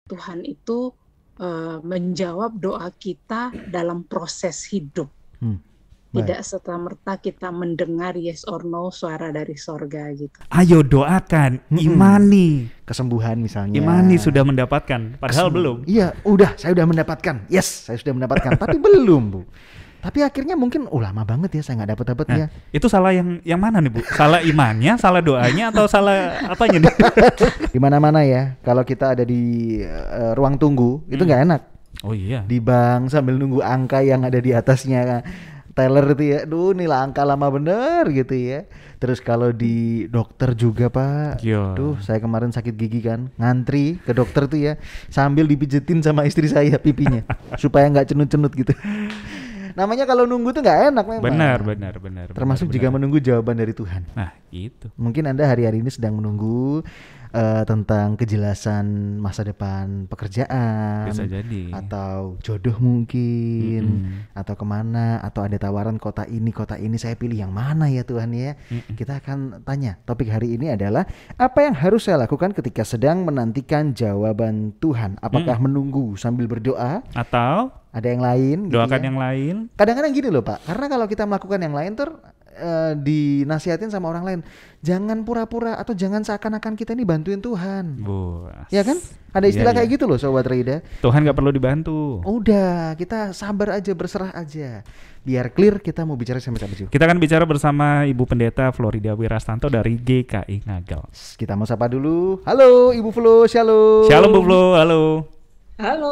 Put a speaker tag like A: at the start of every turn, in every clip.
A: Tuhan itu menjawab doa kita dalam proses hidup. Tidak serta-merta kita mendengar yes or no suara dari sorga gitu.
B: Ayo doakan, imani.
C: Kesembuhan misalnya.
B: Imani sudah mendapatkan, padahal belum.
C: Iya, saya udah mendapatkan. Yes, saya sudah mendapatkan, tapi belum, Bu. Tapi akhirnya mungkin lama banget ya saya nggak dapat ya.
B: Itu salah yang mana nih, Bu? Salah imannya, salah doanya, atau salah apanya nih?
C: Di mana-mana ya, kalau kita ada di ruang tunggu itu nggak enak.
B: Oh iya.
C: Di bank sambil nunggu angka yang ada di atasnya teller itu ya, nih angka lama bener gitu ya. Terus kalau di dokter juga Pak, saya kemarin sakit gigi kan, ngantri ke dokter tuh ya, sambil dipijetin sama istri saya pipinya, supaya nggak cenut-cenut gitu. Namanya kalau nunggu tuh nggak enak memang.
B: Benar.
C: Termasuk juga menunggu jawaban dari Tuhan.
B: Nah itu.
C: Mungkin Anda hari-hari ini sedang menunggu tentang kejelasan masa depan pekerjaan,
B: bisa jadi,
C: atau jodoh mungkin, atau kemana, atau ada tawaran kota ini saya pilih yang mana ya Tuhan ya. Kita akan tanya, topik hari ini adalah apa yang harus saya lakukan ketika sedang menantikan jawaban Tuhan. Apakah menunggu sambil berdoa,
B: atau
C: ada yang lain
B: doakan
C: gitu ya?
B: Yang lain.
C: Kadang-kadang gini loh Pak, karena kalau kita melakukan yang lain tuh dinasihatin sama orang lain, jangan pura-pura atau jangan seakan-akan kita ini bantuin Tuhan. Ya kan? Ada istilah kayak gitu loh Sobat Raida.
B: Tuhan gak perlu dibantu.
C: Udah, kita sabar aja, berserah aja. Biar clear, kita mau bicara sama siapa?
B: Kita akan bicara bersama Ibu Pendeta Florida Wirastanto dari GKI Ngagel.
C: Kita mau sapa dulu. Halo Ibu Flo, shalom.
B: Shalom Bu Flo, halo.
A: Halo,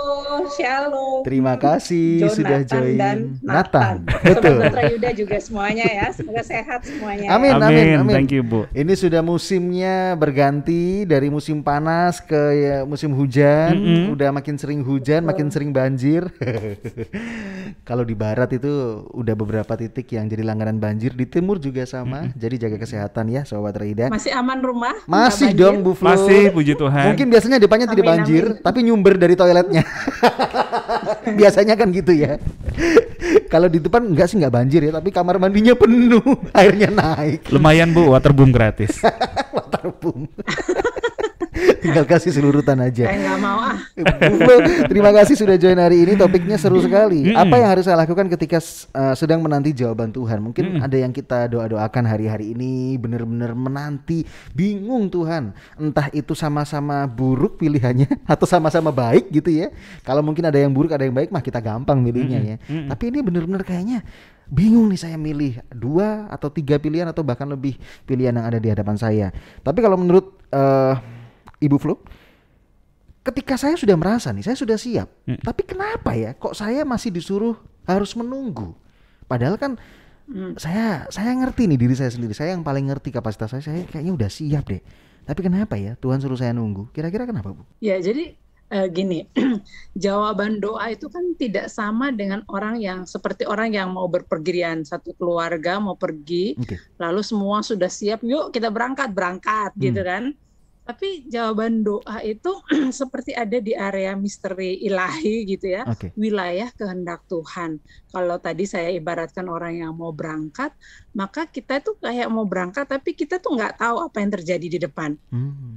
A: shalom.
C: Terima kasih
A: Jonathan
C: sudah join.
A: Dan Nathan.
C: Betul.
A: Sobat Yuda juga semuanya ya. Semoga sehat semuanya.
C: Amin.
B: Thank you Bu.
C: Ini sudah musimnya berganti dari musim panas ke musim hujan. Udah makin sering hujan, makin sering banjir. Kalau di barat itu udah beberapa titik yang jadi langganan banjir. Di timur juga sama. Jadi jaga kesehatan ya Sobat Raida.
A: Masih aman rumah?
C: Masih dong Bu Flo.
B: Masih, puji Tuhan.
C: Mungkin biasanya depannya tidak banjir, tapi nyumber dari toiletnya. Biasanya kan gitu ya. Kalau di depan nggak banjir ya, tapi kamar mandinya penuh, airnya naik.
B: Lumayan Bu, waterboom gratis.
C: Waterboom. Tinggal kasih selurutan aja.
A: Saya nggak mau
C: Terima kasih sudah join hari ini. Topiknya seru sekali. Apa yang harus saya lakukan ketika sedang menanti jawaban Tuhan? Mungkin ada yang kita doakan hari-hari ini, benar-benar menanti, bingung Tuhan. Entah itu sama-sama buruk pilihannya atau sama-sama baik gitu ya. Kalau mungkin ada yang buruk, ada yang baik, mah kita gampang milihnya ya. Tapi ini benar-benar kayaknya bingung nih saya milih 2 atau 3 pilihan atau bahkan lebih pilihan yang ada di hadapan saya. Tapi kalau menurut Ibu Flo, ketika saya sudah merasa nih, saya sudah siap, tapi kenapa ya kok saya masih disuruh harus menunggu? Padahal kan saya ngerti nih diri saya sendiri, saya yang paling ngerti kapasitas saya kayaknya udah siap deh. Tapi kenapa ya Tuhan suruh saya nunggu? Kira-kira kenapa Bu?
A: Ya jadi gini, jawaban doa itu kan tidak sama dengan orang yang seperti orang yang mau berpergian, satu keluarga mau pergi, lalu semua sudah siap, yuk kita berangkat gitu kan. Tapi jawaban doa itu seperti ada di area misteri ilahi gitu ya, wilayah kehendak Tuhan. Kalau tadi saya ibaratkan orang yang mau berangkat, maka kita tuh kayak mau berangkat tapi kita tuh nggak tahu apa yang terjadi di depan.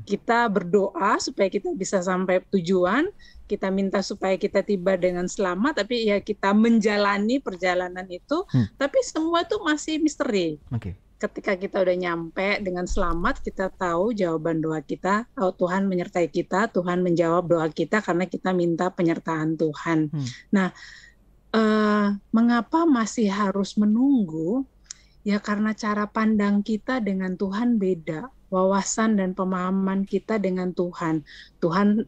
A: Kita berdoa supaya kita bisa sampai tujuan, kita minta supaya kita tiba dengan selamat, tapi ya kita menjalani perjalanan itu, tapi semua tuh masih misteri. Ketika kita udah nyampe dengan selamat, kita tahu jawaban doa kita, Tuhan menyertai kita, Tuhan menjawab doa kita karena kita minta penyertaan Tuhan. Nah, mengapa masih harus menunggu? Ya karena cara pandang kita dengan Tuhan beda. Wawasan dan pemahaman kita dengan Tuhan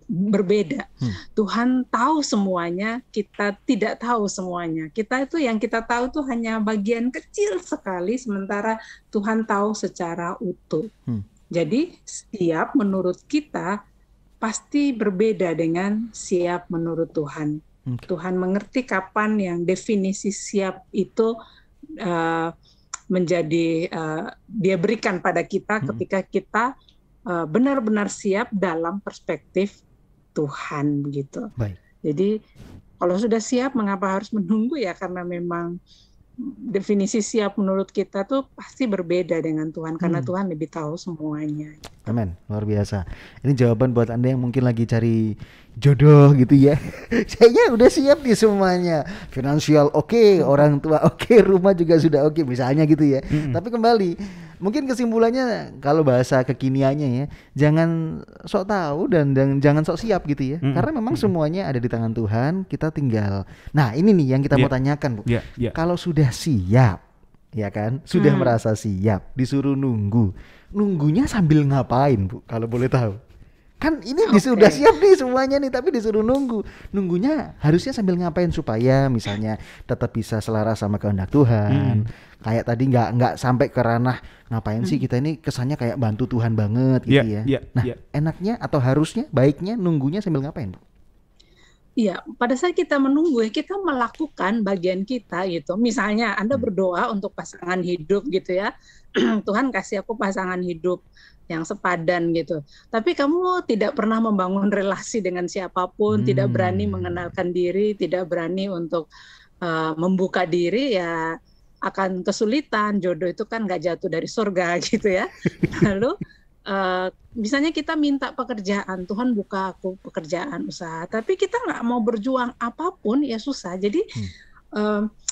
A: berbeda. Tuhan tahu semuanya, kita tidak tahu semuanya. Kita itu yang kita tahu itu hanya bagian kecil sekali, sementara Tuhan tahu secara utuh. Jadi siap menurut kita pasti berbeda dengan siap menurut Tuhan. Tuhan mengerti kapan yang definisi siap itu menjadi dia berikan pada kita ketika kita benar-benar siap dalam perspektif Tuhan begitu. Jadi kalau sudah siap, mengapa harus menunggu ya? Karena memang definisi siap menurut kita tuh pasti berbeda dengan Tuhan, karena Tuhan lebih tahu semuanya.
C: Amin, luar biasa. Ini jawaban buat Anda yang mungkin lagi cari jodoh gitu ya. Saya udah siap nih semuanya. Finansial oke, orang tua oke, rumah juga sudah oke, misalnya gitu ya. Tapi kembali, mungkin kesimpulannya kalau bahasa kekiniannya ya, jangan sok tahu dan jangan sok siap gitu ya. Karena memang semuanya ada di tangan Tuhan, kita tinggal. Nah, ini nih yang kita mau tanyakan, Bu. Kalau sudah siap, ya kan? Sudah merasa siap, disuruh nunggunya sambil ngapain, Bu? Kalau boleh tahu. Kan ini sudah siap nih semuanya nih, tapi disuruh nunggunya harusnya sambil ngapain supaya misalnya tetap bisa selaras sama kehendak Tuhan. Kayak tadi nggak sampai ke ranah ngapain sih kita ini, kesannya kayak bantu Tuhan banget gitu ya. Nah, enaknya atau harusnya baiknya nunggunya sambil ngapain, Bu?
A: Iya, pada saat kita menunggu, kita melakukan bagian kita gitu. Misalnya Anda berdoa untuk pasangan hidup gitu ya. Tuhan kasih aku pasangan hidup yang sepadan gitu. Tapi kamu tidak pernah membangun relasi dengan siapapun, tidak berani mengenalkan diri, tidak berani untuk membuka diri, ya akan kesulitan. Jodoh itu kan nggak jatuh dari surga gitu ya. Lalu misalnya kita minta pekerjaan, Tuhan buka aku pekerjaan usaha, tapi kita nggak mau berjuang apapun, ya susah. Jadi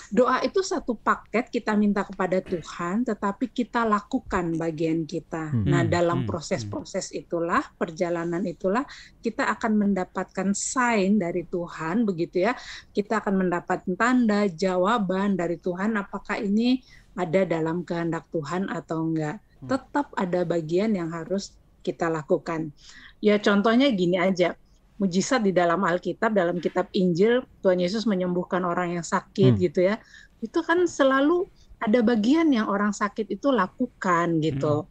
A: doa itu satu paket, kita minta kepada Tuhan, tetapi kita lakukan bagian kita. Nah, dalam proses-proses itulah, perjalanan itulah, kita akan mendapatkan sign dari Tuhan, begitu ya. Kita akan mendapat tanda, jawaban dari Tuhan, apakah ini ada dalam kehendak Tuhan atau enggak. Tetap ada bagian yang harus kita lakukan. Ya contohnya gini aja, mujizat di dalam Alkitab, dalam kitab Injil, Tuhan Yesus menyembuhkan orang yang sakit gitu ya. Itu kan selalu ada bagian yang orang sakit itu lakukan gitu.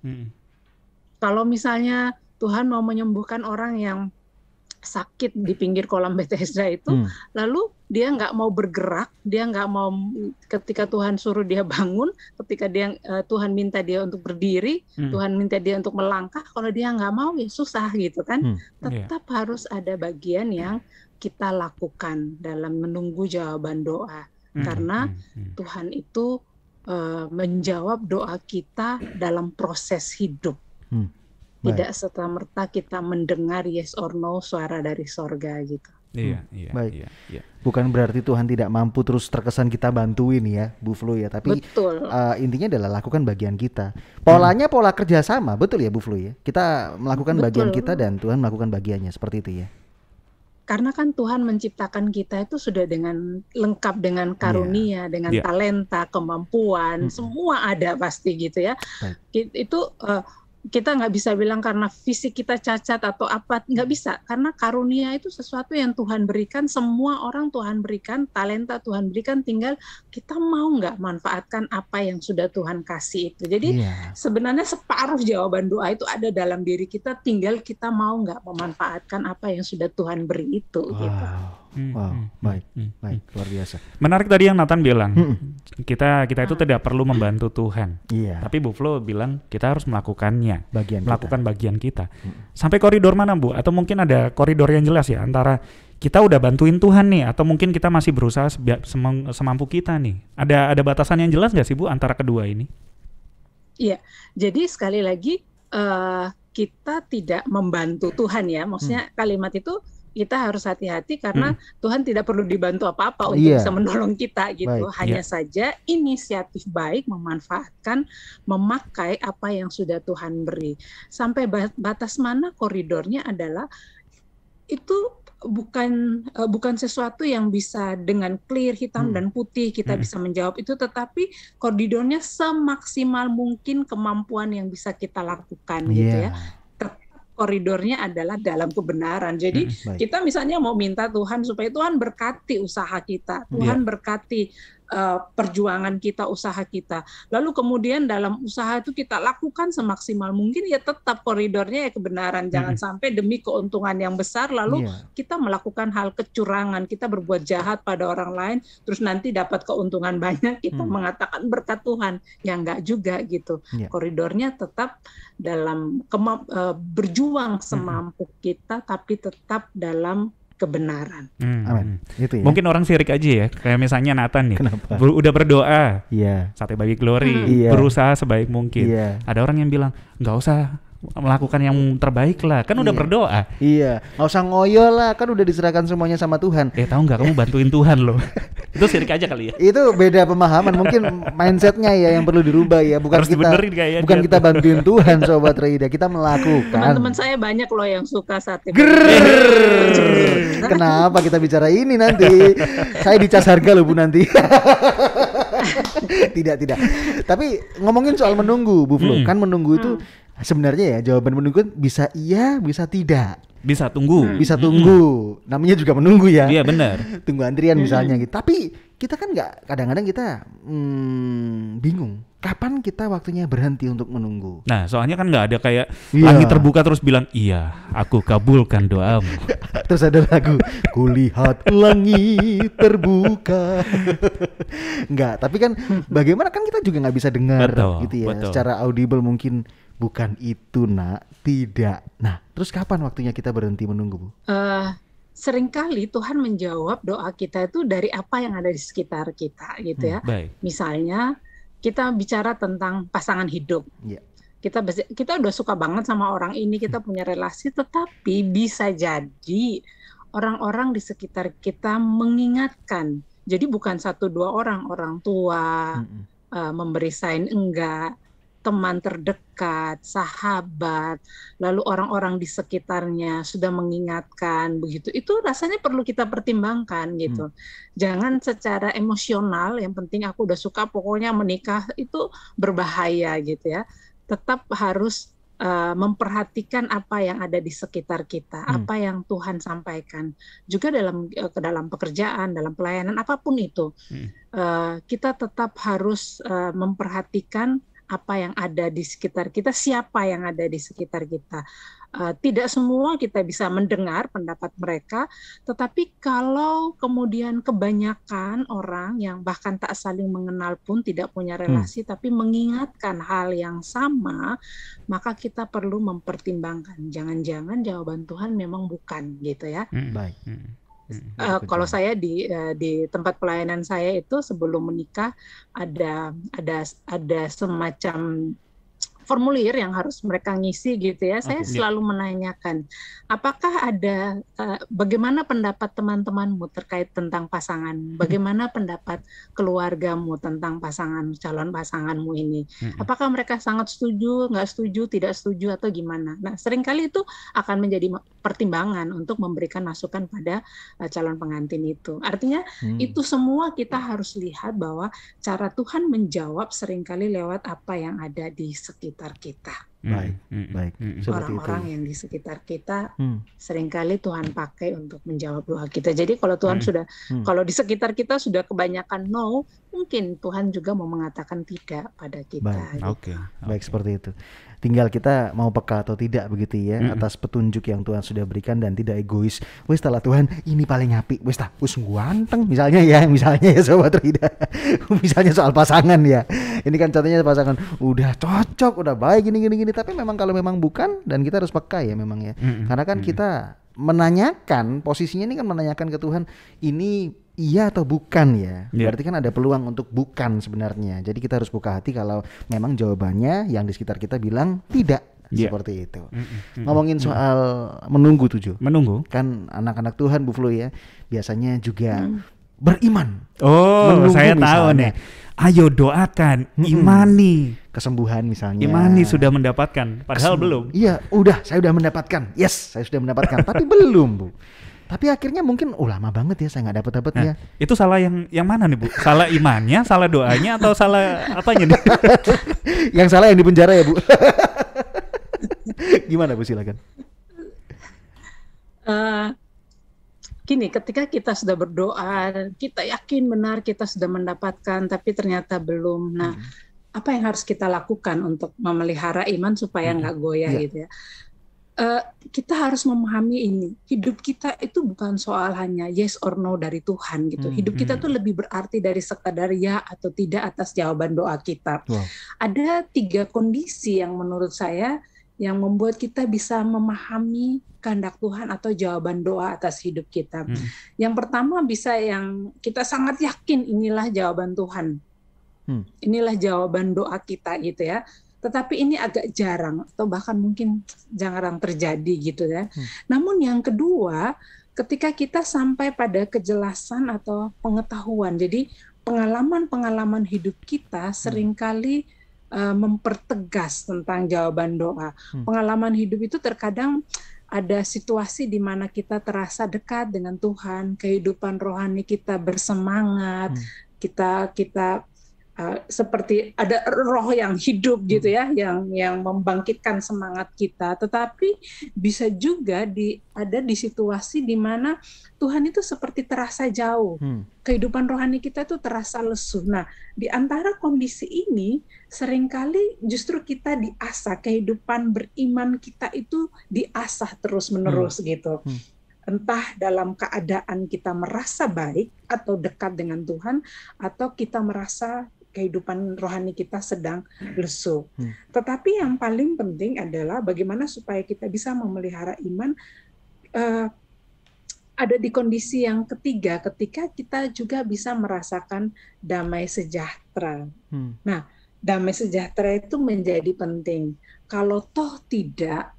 A: Kalau misalnya Tuhan mau menyembuhkan orang yang sakit di pinggir kolam Bethesda itu, lalu dia nggak mau bergerak, dia nggak mau, ketika Tuhan suruh dia bangun, ketika Tuhan minta dia untuk berdiri, Tuhan minta dia untuk melangkah, kalau dia nggak mau ya susah gitu kan. Tetap harus ada bagian yang kita lakukan dalam menunggu jawaban doa, karena Tuhan itu menjawab doa kita dalam proses hidup. Tidak serta-merta kita mendengar yes or no suara dari sorga gitu.
B: Iya.
C: Bukan berarti Tuhan tidak mampu terus terkesan kita bantuin ya, Bu Flu ya. Tapi intinya adalah lakukan bagian kita. Polanya pola kerjasama, betul ya Bu Flu ya. Kita melakukan bagian kita dan Tuhan melakukan bagiannya, seperti itu ya.
A: Karena kan Tuhan menciptakan kita itu sudah dengan lengkap dengan karunia, dengan talenta, kemampuan, semua ada pasti gitu ya. Itu kita nggak bisa bilang karena fisik kita cacat atau apa, nggak bisa, karena karunia itu sesuatu yang Tuhan berikan, semua orang Tuhan berikan, talenta Tuhan berikan, tinggal kita mau nggak manfaatkan apa yang sudah Tuhan kasih itu. Jadi sebenarnya separuh jawaban doa itu ada dalam diri kita, tinggal kita mau nggak memanfaatkan apa yang sudah Tuhan beri itu. Gitu.
C: Baik, luar biasa.
B: Menarik tadi yang Nathan bilang, kita itu tidak perlu membantu Tuhan, tapi Bu Flo bilang kita harus melakukannya, melakukan bagian kita. Sampai koridor mana Bu? Atau mungkin ada koridor yang jelas ya antara kita udah bantuin Tuhan nih, atau mungkin kita masih berusaha semampu kita nih. Ada batasan yang jelas nggak sih Bu antara kedua ini?
A: Iya, jadi sekali lagi kita tidak membantu Tuhan ya, maksudnya kalimat itu kita harus hati-hati karena Tuhan tidak perlu dibantu apa-apa untuk bisa menolong kita gitu. Hanya saja inisiatif baik memanfaatkan, memakai apa yang sudah Tuhan beri. Sampai batas mana koridornya adalah itu bukan sesuatu yang bisa dengan clear hitam dan putih kita bisa menjawab itu, tetapi koridornya semaksimal mungkin kemampuan yang bisa kita lakukan gitu ya. Koridornya adalah dalam kebenaran. Jadi kita misalnya mau minta Tuhan supaya Tuhan berkati usaha kita, Tuhan berkati perjuangan kita, usaha kita. Lalu kemudian dalam usaha itu kita lakukan semaksimal mungkin, ya tetap koridornya ya kebenaran. Jangan sampai demi keuntungan yang besar lalu kita melakukan hal kecurangan, kita berbuat jahat pada orang lain, terus nanti dapat keuntungan banyak, kita mengatakan berkat Tuhan. Ya enggak juga gitu. Koridornya tetap dalam berjuang semampu kita, tapi tetap dalam kebenaran.
C: Amin. Itu ya.
B: Mungkin orang sirik aja ya, kayak misalnya Nathan nih, udah berdoa, sampai bagi glory, berusaha sebaik mungkin. Ada orang yang bilang nggak usah melakukan yang terbaik lah, kan udah berdoa.
C: Iya, nggak usah ngoyo lah, kan udah diserahkan semuanya sama Tuhan.
B: Tahu nggak, kamu bantuin Tuhan loh. Itu sirik aja kali ya.
C: Itu beda pemahaman, mungkin mindsetnya ya yang perlu dirubah ya. Bukan
B: harus
C: bukan kita bantuin Tuhan, Sobat Rida, kita melakukan.
A: Teman-teman saya banyak loh yang suka sate.
C: Kenapa kita bicara ini nanti? Saya dicas harga loh Bu nanti. Tidak. Tapi ngomongin soal menunggu, Bu Flo, kan menunggu itu sebenarnya ya jawaban menunggu bisa iya, bisa tidak.
B: Bisa tunggu.
C: Bisa tunggu. Namanya juga menunggu ya.
B: Iya benar.
C: Tunggu antrian misalnya gitu. Tapi kita kan kadang-kadang kita bingung. Kapan kita waktunya berhenti untuk menunggu?
B: Nah, soalnya kan nggak ada kayak langit terbuka terus bilang, iya, aku kabulkan doamu.
C: Terus ada lagu, kulihat langit terbuka. Enggak, tapi kan bagaimana kan kita juga nggak bisa dengar gitu ya. Betul. Secara audible mungkin bukan itu nak, tidak. Nah, terus kapan waktunya kita berhenti menunggu, Bu?
A: Seringkali Tuhan menjawab doa kita itu dari apa yang ada di sekitar kita gitu ya. Misalnya kita bicara tentang pasangan hidup. Kita udah suka banget sama orang ini, kita punya relasi, tetapi bisa jadi orang-orang di sekitar kita mengingatkan. Jadi bukan 1-2 orang tua memberi sign enggak, teman terdekat, sahabat, lalu orang-orang di sekitarnya sudah mengingatkan begitu. Itu rasanya perlu kita pertimbangkan gitu. Jangan secara emosional, yang penting aku udah suka pokoknya menikah, itu berbahaya gitu ya. Tetap harus memperhatikan apa yang ada di sekitar kita, apa yang Tuhan sampaikan. Juga dalam pekerjaan, dalam pelayanan apapun itu. Kita tetap harus memperhatikan apa yang ada di sekitar kita, siapa yang ada di sekitar kita. Tidak semua kita bisa mendengar pendapat mereka, tetapi kalau kemudian kebanyakan orang yang bahkan tak saling mengenal pun tidak punya relasi, tapi mengingatkan hal yang sama, maka kita perlu mempertimbangkan. Jangan-jangan jawaban Tuhan memang bukan gitu ya.
C: Baik.
A: Kalau saya di tempat pelayanan saya itu sebelum menikah ada semacam formulir yang harus mereka ngisi gitu ya. Saya selalu menanyakan, apakah ada bagaimana pendapat teman-temanmu terkait tentang pasangan? Bagaimana pendapat keluargamu tentang calon pasanganmu ini? Apakah mereka sangat setuju, nggak setuju, tidak setuju atau gimana? Nah, seringkali itu akan menjadi pertimbangan untuk memberikan masukan pada calon pengantin itu. Artinya itu semua kita harus lihat bahwa cara Tuhan menjawab seringkali lewat apa yang ada di sekitar kita.
C: Baik.
A: Orang-orang yang di sekitar kita seringkali Tuhan pakai untuk menjawab doa kita. Jadi kalau Tuhan kalau di sekitar kita sudah kebanyakan no, mungkin Tuhan juga mau mengatakan tidak pada kita.
C: Baik, seperti itu. Tinggal kita mau peka atau tidak begitu ya atas petunjuk yang Tuhan sudah berikan dan tidak egois. Wes setelah Tuhan ini paling api, wes ganteng misalnya ya Sobat Rida. Misalnya soal pasangan ya. Ini kan contohnya pasangan udah cocok, udah baik gini, tapi memang kalau memang bukan, dan kita harus peka ya memang ya. Karena kan kita menanyakan, posisinya ini kan menanyakan ke Tuhan, ini iya atau bukan ya. Berarti kan ada peluang untuk bukan sebenarnya. Jadi kita harus buka hati kalau memang jawabannya yang di sekitar kita bilang tidak. Seperti itu. Ngomongin soal menunggu Menunggu. Kan anak-anak Tuhan Bu Flo ya, biasanya juga beriman.
B: Saya tahu nih. Ayo doakan, imani.
C: Kesembuhan misalnya.
B: Imani sudah mendapatkan, padahal belum.
C: Iya, saya sudah mendapatkan. Yes, saya sudah mendapatkan, tapi belum, Bu. Tapi akhirnya mungkin lama banget ya saya nggak dapat ya.
B: Itu salah yang mana nih Bu? Salah imannya, salah doanya, atau salah apanya nih?
C: Yang salah yang di penjara ya Bu. Gimana Bu, silakan.
A: Gini, ketika kita sudah berdoa, kita yakin benar kita sudah mendapatkan, tapi ternyata belum. Nah, apa yang harus kita lakukan untuk memelihara iman supaya nggak goyah gitu ya? Kita harus memahami ini, hidup kita itu bukan soal hanya yes or no dari Tuhan gitu. Hidup kita tuh lebih berarti dari sekadar ya atau tidak atas jawaban doa kita. Ada 3 kondisi yang menurut saya yang membuat kita bisa memahami kehendak Tuhan atau jawaban doa atas hidup kita. Yang pertama bisa yang kita sangat yakin inilah jawaban Tuhan. Inilah jawaban doa kita gitu ya. Tetapi ini agak jarang atau bahkan mungkin jarang terjadi gitu ya. Namun yang kedua, ketika kita sampai pada kejelasan atau pengetahuan. Jadi pengalaman-pengalaman hidup kita seringkali mempertegas tentang jawaban doa. Pengalaman hidup itu terkadang ada situasi di mana kita terasa dekat dengan Tuhan, kehidupan rohani kita bersemangat, kita seperti ada roh yang hidup gitu ya, yang membangkitkan semangat kita. Tetapi bisa juga ada di situasi di mana Tuhan itu seperti terasa jauh. Kehidupan rohani kita itu terasa lesu. Nah, di antara kondisi ini seringkali justru kita diasah, kehidupan beriman kita itu diasah terus-menerus gitu. Entah dalam keadaan kita merasa baik atau dekat dengan Tuhan, atau kita merasa kehidupan rohani kita sedang lesu. Tetapi yang paling penting adalah bagaimana supaya kita bisa memelihara iman ada di kondisi yang ketiga, ketika kita juga bisa merasakan damai sejahtera. Nah, damai sejahtera itu menjadi penting. Kalau toh tidak,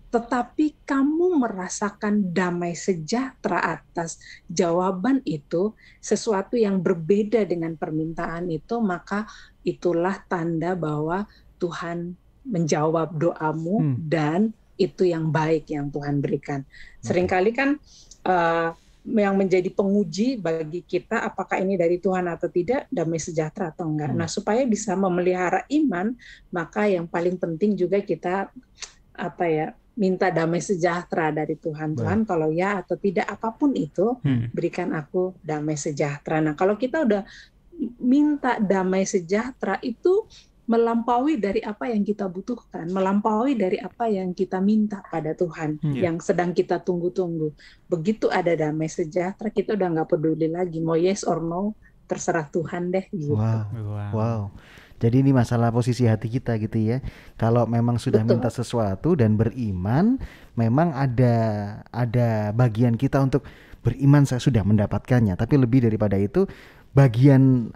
A: tetapi kamu merasakan damai sejahtera atas jawaban itu, sesuatu yang berbeda dengan permintaan itu, maka itulah tanda bahwa Tuhan menjawab doamu dan itu yang baik yang Tuhan berikan. Seringkali kan yang menjadi penguji bagi kita apakah ini dari Tuhan atau tidak, damai sejahtera atau enggak. Nah, supaya bisa memelihara iman, maka yang paling penting juga kita minta damai sejahtera dari Tuhan. Tuhan, kalau ya atau tidak apapun itu, berikan aku damai sejahtera. Nah, kalau kita udah minta damai sejahtera, itu melampaui dari apa yang kita butuhkan, melampaui dari apa yang kita minta pada Tuhan, yang sedang kita tunggu-tunggu. Begitu ada damai sejahtera, kita udah nggak peduli lagi mau yes or no, terserah Tuhan deh. Gitu.
C: Wow. Jadi ini masalah posisi hati kita gitu ya. Kalau memang sudah minta sesuatu dan beriman, memang ada bagian kita untuk beriman saya sudah mendapatkannya. Tapi lebih daripada itu, bagian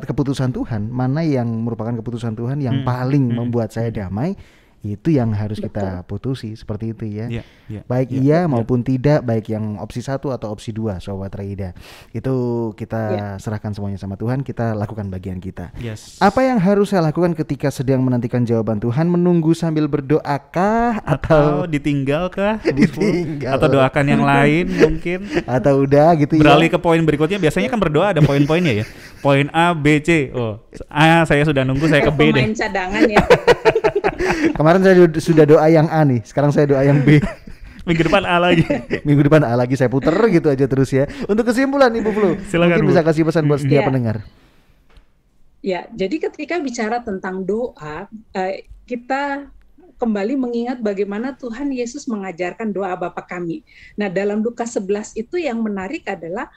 C: keputusan Tuhan, mana yang merupakan keputusan Tuhan yang paling membuat saya damai, itu yang harus kita putusi, seperti itu ya. Baik maupun tidak, baik yang opsi 1 atau opsi 2, Sobat Raida. Itu kita serahkan semuanya sama Tuhan, kita lakukan bagian kita. Apa yang harus saya lakukan ketika sedang menantikan jawaban Tuhan? Menunggu sambil berdoakah atau
B: ditinggalkah? Atau doakan yang lain mungkin?
C: Atau udah gitu
B: beralih ke poin berikutnya. Biasanya kan berdoa ada poin-poinnya ya. Poin A, B, C. Saya sudah nunggu, saya ke B deh.
A: Pemain cadangan ya.
C: Kemarin saya sudah doa yang A nih, sekarang saya doa yang B.
B: Minggu depan A lagi.
C: Minggu depan A lagi, saya puter gitu aja terus ya. Untuk kesimpulan Ibu Flu,
B: silakan,
C: mungkin bisa kasih pesan buat setiap pendengar.
A: Ya, jadi ketika bicara tentang doa, kita kembali mengingat bagaimana Tuhan Yesus mengajarkan doa Bapa kami. Nah, dalam Lukas 11 itu yang menarik adalah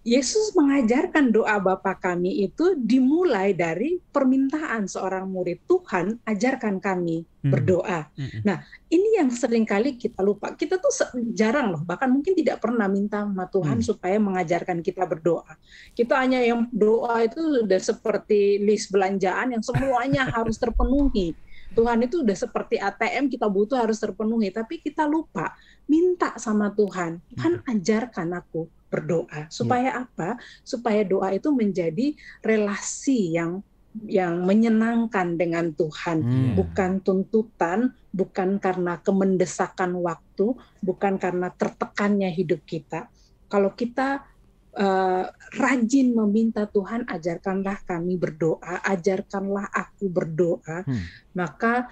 A: Yesus mengajarkan doa Bapa kami itu dimulai dari permintaan seorang murid, Tuhan ajarkan kami berdoa. Nah, ini yang seringkali kita lupa. Kita tuh jarang loh, bahkan mungkin tidak pernah minta sama Tuhan supaya mengajarkan kita berdoa. Kita hanya yang doa itu sudah seperti list belanjaan yang semuanya harus terpenuhi. Tuhan itu udah seperti ATM, kita butuh harus terpenuhi, tapi kita lupa minta sama Tuhan, Tuhan ajarkan aku berdoa. Supaya apa? Supaya doa itu menjadi relasi yang menyenangkan dengan Tuhan, bukan tuntutan, bukan karena kemendesakan waktu, bukan karena tertekannya hidup kita. Kalau kita rajin meminta Tuhan, ajarkanlah kami berdoa, ajarkanlah aku berdoa, maka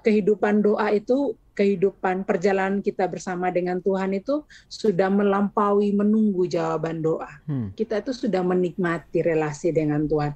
A: kehidupan doa itu kehidupan perjalanan kita bersama dengan Tuhan itu sudah melampaui menunggu jawaban doa. Kita itu sudah menikmati relasi dengan Tuhan.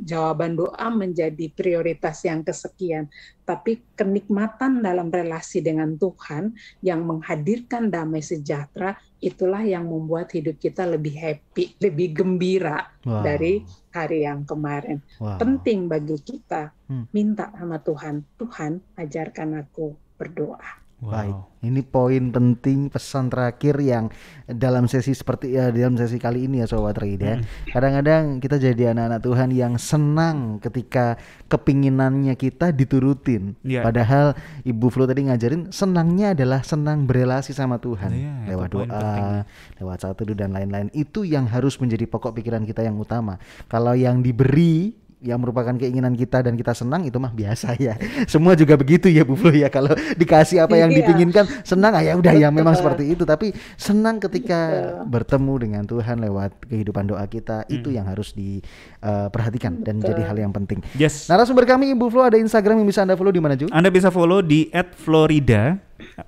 A: Jawaban doa menjadi prioritas yang kesekian. Tapi kenikmatan dalam relasi dengan Tuhan yang menghadirkan damai sejahtera, itulah yang membuat hidup kita lebih happy, lebih gembira dari hari yang kemarin. Penting bagi kita minta sama Tuhan, Tuhan ajarkan aku berdoa.
C: Baik, ini poin penting, pesan terakhir yang dalam sesi dalam sesi kali ini ya Sobat Reid ya. Kadang-kadang kita jadi anak-anak Tuhan yang senang ketika kepinginannya kita diturutin. Padahal Ibu Flo tadi ngajarin senangnya adalah senang berelasi sama Tuhan. Lewat doa, lewat saat teduh dan lain-lain. Itu yang harus menjadi pokok pikiran kita yang utama. Kalau yang diberi yang merupakan keinginan kita dan kita senang, itu mah biasa ya. Semua juga begitu ya Bu Flo ya. Kalau dikasih apa yang dipinginkan senang, ya udah ya memang seperti itu. Tapi senang ketika bertemu dengan Tuhan lewat kehidupan doa kita, itu yang harus diperhatikan dan menjadi hal yang penting. Narasumber kami Ibu Flo ada Instagram yang bisa Anda follow di mana Ju?
B: Anda bisa follow di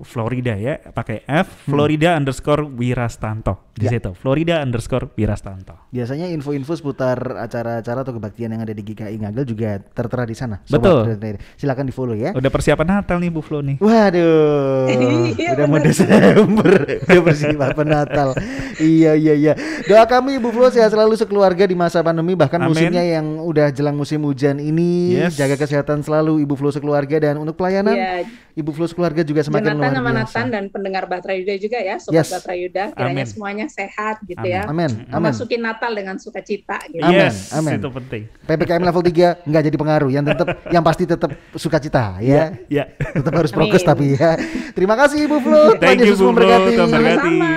B: @Florida ya, pakai F, Florida_Wirastanto di situ, Florida_Wirastanto.
C: Biasanya info-info seputar acara-acara atau kebaktian yang ada di GKI Ngagel juga tertera di sana.
B: Betul.
C: Silakan di follow ya.
B: Udah persiapan Natal nih Bu Flo nih.
C: Waduh, udah mau Desember, udah persiapan Natal. Iya. Doa kami Ibu Flo sehat selalu sekeluarga di masa pandemi, bahkan musimnya yang udah jelang musim hujan ini. Jaga kesehatan selalu Ibu Flo sekeluarga, dan untuk pelayanan Ibu Flo sekeluarga juga semakin luar biasa.
A: Nathan dan pendengar Bahtera Yuda juga ya, Sobat Bahtera Yuda, kiranya semuanya sehat gitu ya. Memasuki Natal dengan sukacita gitu.
C: Amin.
B: Itu penting.
C: PPKM level 3 nggak jadi pengaruh, yang pasti tetap sukacita ya. Tetap harus prokes tapi ya. Terima kasih Ibu Flo.
B: Thank you Bu Flo.
A: Sama-sama.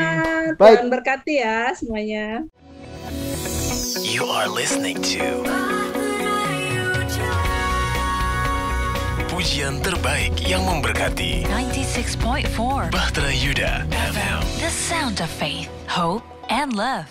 A: Tuhan berkati ya semuanya.
D: You are listening to pujian terbaik yang memberkati
E: 96.4
D: Bahtera Yuda FM.
E: The sound of faith, hope, and love.